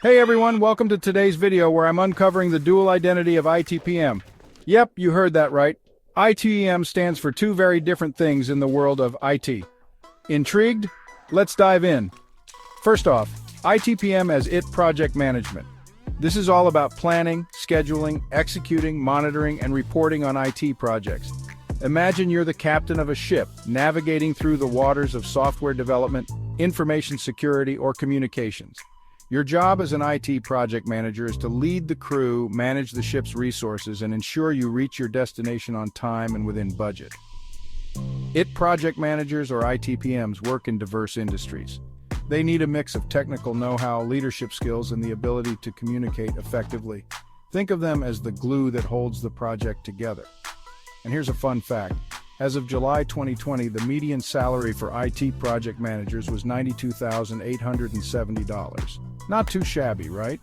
Hey everyone, welcome to today's video where I'm uncovering the dual identity of ITPM. Yep, you heard that right. ITPM stands for two very different things in the world of IT. Intrigued? Let's dive in. First off, ITPM as IT project management. This is all about planning, scheduling, executing, monitoring, and reporting on IT projects. Imagine you're the captain of a ship, navigating through the waters of software development, information security, or communications. Your job as an IT project manager is to lead the crew, manage the ship's resources, and ensure you reach your destination on time and within budget. IT project managers, or ITPMs, work in diverse industries. They need a mix of technical know-how, leadership skills, and the ability to communicate effectively. Think of them as the glue that holds the project together. And here's a fun fact. As of July 2020, the median salary for IT project managers was $92,870. Not too shabby, right?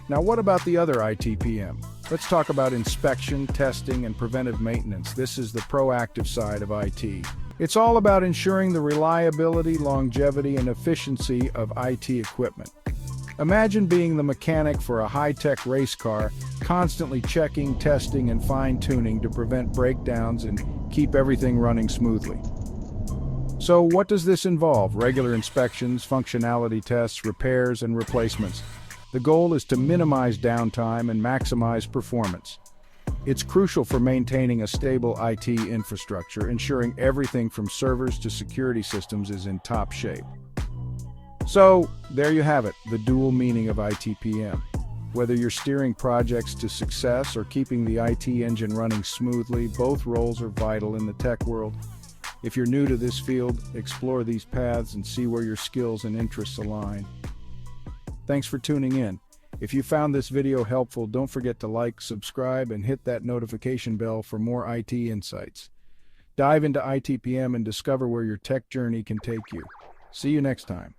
Now what about the other ITPM? Let's talk about inspection, testing, and preventive maintenance. This is the proactive side of IT. It's all about ensuring the reliability, longevity, and efficiency of IT equipment. Imagine being the mechanic for a high-tech race car, constantly checking, testing, and fine-tuning to prevent breakdowns and keep everything running smoothly. So what does this involve? Regular inspections, functionality tests, repairs, and replacements. The goal is to minimize downtime and maximize performance. It's crucial for maintaining a stable IT infrastructure, ensuring everything from servers to security systems is in top shape. So, there you have it, the dual meaning of ITPM. Whether you're steering projects to success or keeping the IT engine running smoothly, both roles are vital in the tech world. If you're new to this field, explore these paths and see where your skills and interests align. Thanks for tuning in. If you found this video helpful, don't forget to like, subscribe, and hit that notification bell for more IT insights. Dive into ITPM and discover where your tech journey can take you. See you next time.